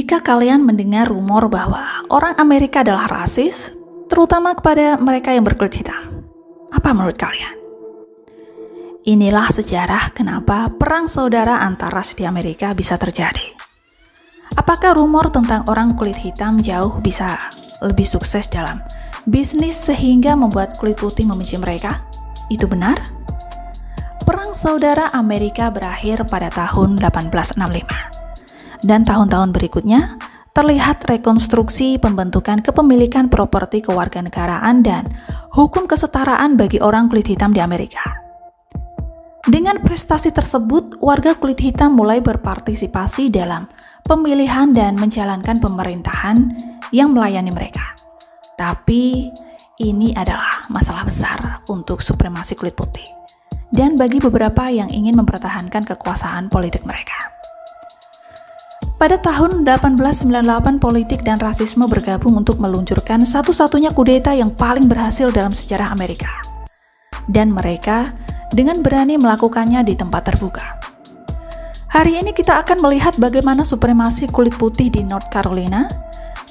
Jika kalian mendengar rumor bahwa orang Amerika adalah rasis, terutama kepada mereka yang berkulit hitam, apa menurut kalian? Inilah sejarah kenapa perang saudara antar ras di Amerika bisa terjadi. Apakah rumor tentang orang kulit hitam jauh bisa lebih sukses dalam bisnis sehingga membuat kulit putih membenci mereka? Itu benar? Perang saudara Amerika berakhir pada tahun 1865. Dan tahun-tahun berikutnya, terlihat rekonstruksi pembentukan kepemilikan properti kewarganegaraan dan hukum kesetaraan bagi orang kulit hitam di Amerika. Dengan prestasi tersebut, warga kulit hitam mulai berpartisipasi dalam pemilihan dan menjalankan pemerintahan yang melayani mereka. Tapi, ini adalah masalah besar untuk supremasi kulit putih dan bagi beberapa yang ingin mempertahankan kekuasaan politik mereka. Pada tahun 1898, politik dan rasisme bergabung untuk meluncurkan satu-satunya kudeta yang paling berhasil dalam sejarah Amerika. Dan mereka dengan berani melakukannya di tempat terbuka. Hari ini kita akan melihat bagaimana supremasi kulit putih di North Carolina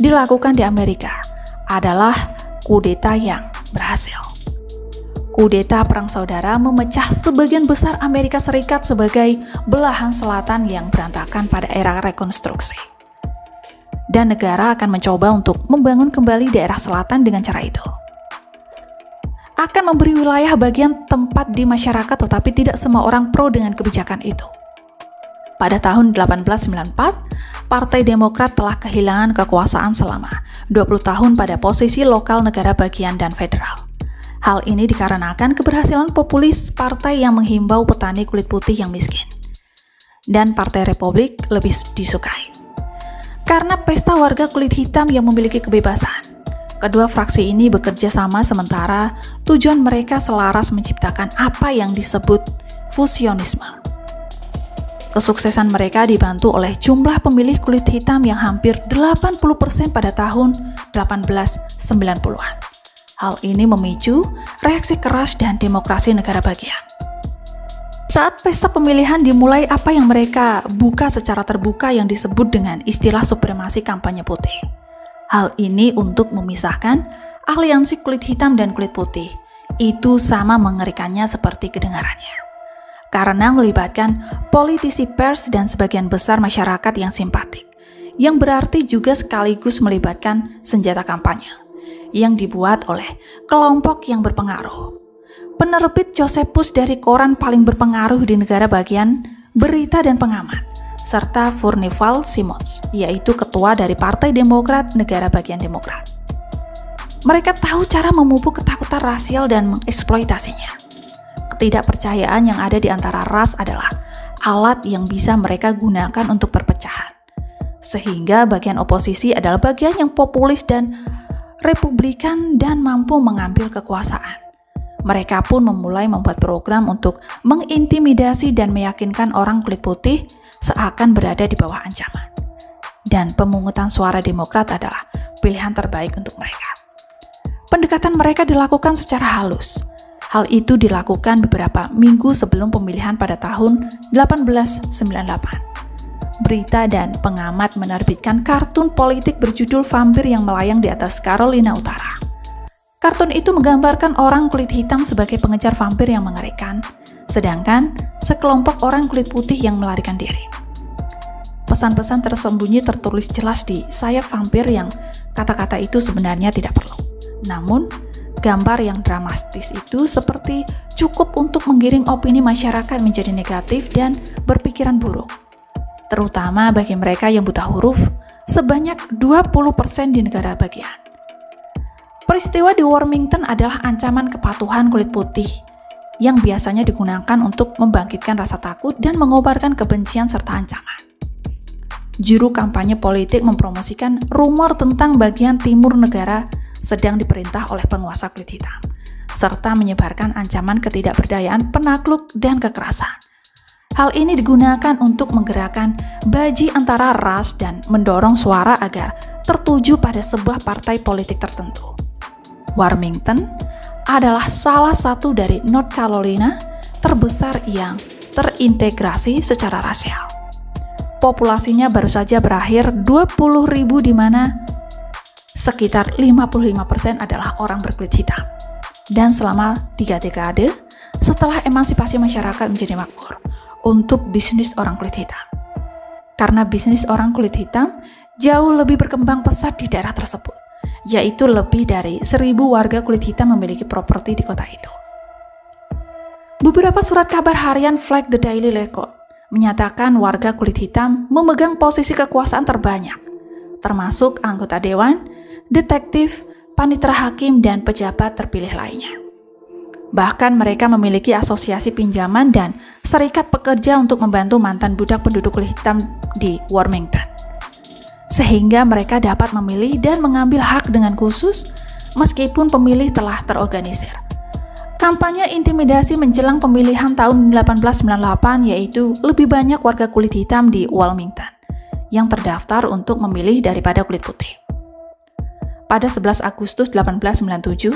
dilakukan di Amerika adalah kudeta yang berhasil. Kudeta Perang Saudara memecah sebagian besar Amerika Serikat sebagai belahan selatan yang berantakan pada era rekonstruksi. Dan negara akan mencoba untuk membangun kembali daerah selatan dengan cara itu. Akan memberi wilayah bagian tempat di masyarakat, tetapi tidak semua orang pro dengan kebijakan itu. Pada tahun 1894, Partai Demokrat telah kehilangan kekuasaan selama 20 tahun pada posisi lokal negara bagian dan federal. Hal ini dikarenakan keberhasilan populis partai yang menghimbau petani kulit putih yang miskin. Dan Partai Republik lebih disukai. Karena pesta warga kulit hitam yang memiliki kebebasan. Kedua fraksi ini bekerja sama sementara tujuan mereka selaras menciptakan apa yang disebut fusionisme. Kesuksesan mereka dibantu oleh jumlah pemilih kulit hitam yang hampir 80% pada tahun 1890-an. Hal ini memicu reaksi keras dan demokrasi negara bagian. Saat pesta pemilihan dimulai, apa yang mereka buka secara terbuka yang disebut dengan istilah supremasi kampanye putih. Hal ini untuk memisahkan aliansi kulit hitam dan kulit putih. Itu sama mengerikannya seperti kedengarannya. Karena melibatkan politisi pers dan sebagian besar masyarakat yang simpatik, yang berarti juga sekaligus melibatkan senjata kampanye yang dibuat oleh kelompok yang berpengaruh. Penerbit Josephus dari koran paling berpengaruh di negara bagian, berita dan pengamat, serta Furnival Simmons, yaitu ketua dari Partai Demokrat negara bagian Demokrat. Mereka tahu cara memupuk ketakutan rasial dan mengeksploitasinya. Ketidakpercayaan yang ada di antara ras adalah alat yang bisa mereka gunakan untuk perpecahan. Sehingga bagian oposisi adalah bagian yang populis dan Republikan dan mampu mengambil kekuasaan. Mereka pun memulai membuat program untuk mengintimidasi dan meyakinkan orang kulit putih seakan berada di bawah ancaman. Dan pemungutan suara Demokrat adalah pilihan terbaik untuk mereka. Pendekatan mereka dilakukan secara halus. Hal itu dilakukan beberapa minggu sebelum pemilihan pada tahun 1898. Berita dan pengamat menerbitkan kartun politik berjudul Vampir yang Melayang di Atas Carolina Utara. Kartun itu menggambarkan orang kulit hitam sebagai pengejar vampir yang mengerikan, sedangkan sekelompok orang kulit putih yang melarikan diri. Pesan-pesan tersembunyi tertulis jelas di sayap vampir yang kata-kata itu sebenarnya tidak perlu. Namun, gambar yang dramatis itu seperti cukup untuk menggiring opini masyarakat menjadi negatif dan berpikiran buruk. Terutama bagi mereka yang buta huruf, sebanyak 20% di negara bagian. Peristiwa di Warmington adalah ancaman kepatuhan kulit putih yang biasanya digunakan untuk membangkitkan rasa takut dan mengobarkan kebencian serta ancaman. Juru kampanye politik mempromosikan rumor tentang bagian timur negara sedang diperintah oleh penguasa kulit hitam, serta menyebarkan ancaman ketidakberdayaan penakluk dan kekerasan. Hal ini digunakan untuk menggerakkan baji antara ras dan mendorong suara agar tertuju pada sebuah partai politik tertentu. Warmington adalah salah satu dari North Carolina terbesar yang terintegrasi secara rasial. populasinya baru saja berakhir 20.000, di mana sekitar 55% adalah orang berkulit hitam. Dan selama 3 dekade setelah emansipasi masyarakat menjadi makmur untuk bisnis orang kulit hitam. Karena bisnis orang kulit hitam jauh lebih berkembang pesat di daerah tersebut, yaitu lebih dari 1.000 warga kulit hitam memiliki properti di kota itu. Beberapa surat kabar harian Flag the Daily Record menyatakan warga kulit hitam memegang posisi kekuasaan terbanyak, termasuk anggota dewan, detektif, panitera hakim, dan pejabat terpilih lainnya. Bahkan mereka memiliki asosiasi pinjaman dan serikat pekerja untuk membantu mantan budak penduduk kulit hitam di Wilmington. Sehingga mereka dapat memilih dan mengambil hak dengan khusus meskipun pemilih telah terorganisir. Kampanye intimidasi menjelang pemilihan tahun 1898 yaitu lebih banyak warga kulit hitam di Wilmington yang terdaftar untuk memilih daripada kulit putih. Pada 11 Agustus 1897,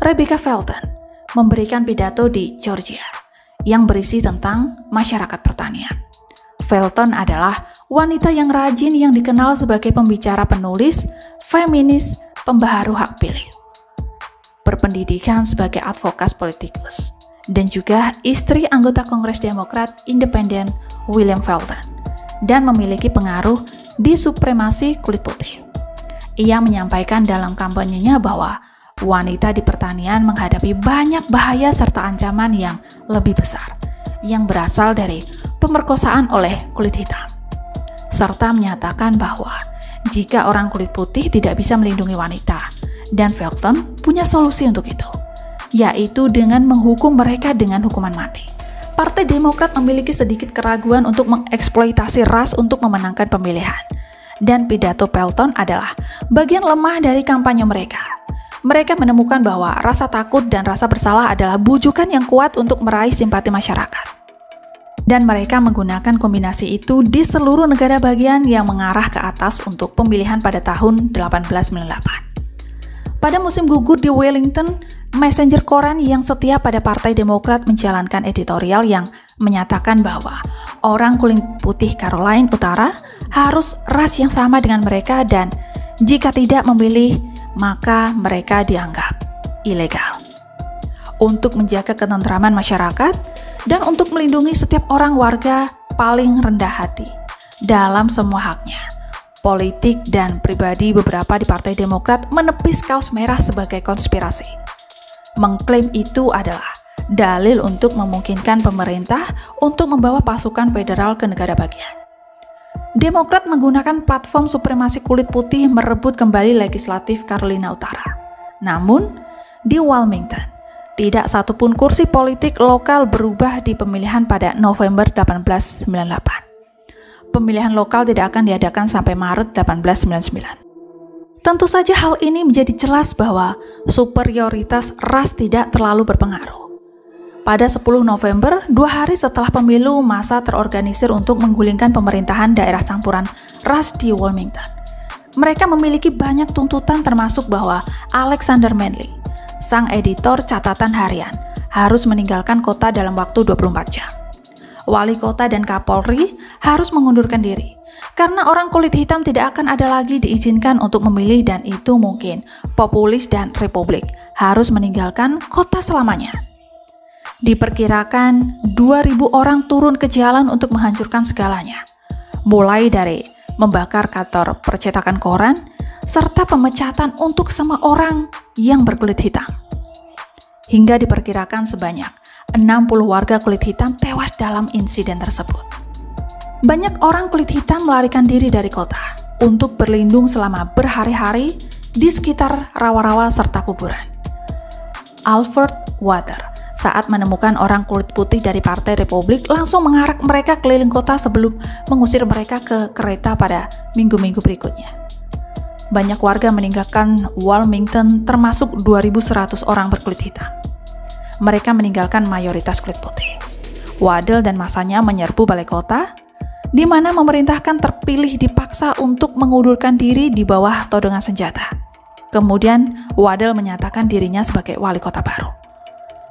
Rebecca Felton memberikan pidato di Georgia yang berisi tentang masyarakat pertanian. Felton adalah wanita yang rajin yang dikenal sebagai pembicara penulis, feminis, pembaharu hak pilih, berpendidikan sebagai advokat politikus, dan juga istri anggota Kongres Demokrat Independen William Felton, dan memiliki pengaruh di supremasi kulit putih. Ia menyampaikan dalam kampanyenya bahwa wanita di pertanian menghadapi banyak bahaya serta ancaman yang lebih besar yang berasal dari pemerkosaan oleh kulit hitam, serta menyatakan bahwa jika orang kulit putih tidak bisa melindungi wanita, dan Felton punya solusi untuk itu, yaitu dengan menghukum mereka dengan hukuman mati. Partai Demokrat memiliki sedikit keraguan untuk mengeksploitasi ras untuk memenangkan pemilihan, dan pidato Felton adalah bagian lemah dari kampanye mereka. Mereka menemukan bahwa rasa takut dan rasa bersalah adalah bujukan yang kuat untuk meraih simpati masyarakat. Dan mereka menggunakan kombinasi itu di seluruh negara bagian yang mengarah ke atas untuk pemilihan pada tahun 1898. Pada musim gugur di Wellington, messenger koran yang setia pada Partai Demokrat menjalankan editorial yang menyatakan bahwa orang kulit putih Caroline Utara harus ras yang sama dengan mereka dan jika tidak memilih maka mereka dianggap ilegal. Untuk menjaga ketentraman masyarakat dan untuk melindungi setiap orang warga paling rendah hati dalam semua haknya, politik dan pribadi, beberapa di Partai Demokrat menepis kaos merah sebagai konspirasi. Mengklaim itu adalah dalil untuk memungkinkan pemerintah untuk membawa pasukan federal ke negara bagian. Demokrat menggunakan platform supremasi kulit putih merebut kembali legislatif Carolina Utara. Namun, di Wilmington, tidak satupun kursi politik lokal berubah di pemilihan pada November 1898. Pemilihan lokal tidak akan diadakan sampai Maret 1899. Tentu saja hal ini menjadi jelas bahwa superioritas ras tidak terlalu berpengaruh. Pada 10 November, 2 hari setelah pemilu, massa terorganisir untuk menggulingkan pemerintahan daerah campuran ras di Wilmington. Mereka memiliki banyak tuntutan termasuk bahwa Alexander Manly, sang editor catatan harian, harus meninggalkan kota dalam waktu 24 jam. Wali kota dan Kapolri harus mengundurkan diri, karena orang kulit hitam tidak akan ada lagi diizinkan untuk memilih dan itu mungkin populis dan republik harus meninggalkan kota selamanya. Diperkirakan 2.000 orang turun ke jalan untuk menghancurkan segalanya, mulai dari membakar kantor percetakan koran, serta pemecatan untuk semua orang yang berkulit hitam. Hingga diperkirakan sebanyak 60 warga kulit hitam tewas dalam insiden tersebut. Banyak orang kulit hitam melarikan diri dari kota untuk berlindung selama berhari-hari di sekitar rawa-rawa serta kuburan. Alfred Water saat menemukan orang kulit putih dari Partai Republik langsung mengarak mereka keliling kota sebelum mengusir mereka ke kereta pada minggu-minggu berikutnya. Banyak warga meninggalkan Wilmington termasuk 2.100 orang berkulit hitam. Mereka meninggalkan mayoritas kulit putih. Waddell dan masanya menyerbu balai kota, di mana memerintahkan terpilih dipaksa untuk mengundurkan diri di bawah todongan senjata. Kemudian Waddell menyatakan dirinya sebagai wali kota baru.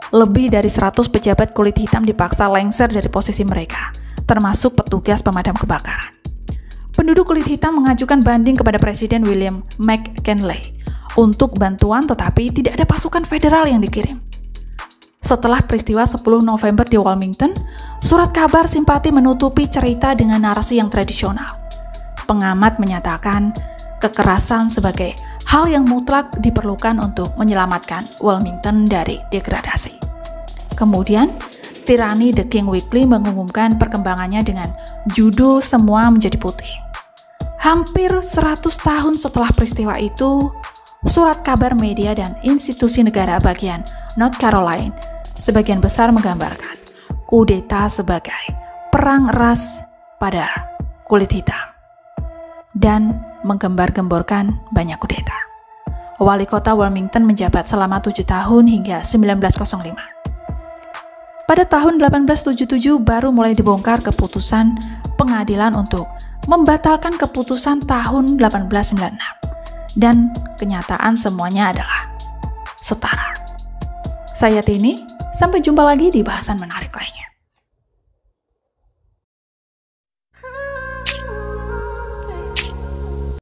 Lebih dari 100 pejabat kulit hitam dipaksa lengser dari posisi mereka, termasuk petugas pemadam kebakaran. penduduk kulit hitam mengajukan banding kepada Presiden William McKinley untuk bantuan, tetapi tidak ada pasukan federal yang dikirim. Setelah peristiwa 10 November di Wilmington, surat kabar simpati menutupi cerita dengan narasi yang tradisional. Pengamat menyatakan kekerasan sebagai hal yang mutlak diperlukan untuk menyelamatkan Wilmington dari degradasi. Kemudian, tirani The King Weekly mengumumkan perkembangannya dengan judul Semua Menjadi Putih. Hampir 100 tahun setelah peristiwa itu, surat kabar media dan institusi negara bagian North Carolina sebagian besar menggambarkan kudeta sebagai perang ras pada kulit hitam dan menggembar-gemborkan banyak kudeta. Wali kota Wilmington menjabat selama 7 tahun hingga 1905. Pada tahun 1877 baru mulai dibongkar keputusan pengadilan untuk membatalkan keputusan tahun 1896. Dan kenyataan semuanya adalah setara. Saya Tini, sampai jumpa lagi di bahasan menarik lainnya.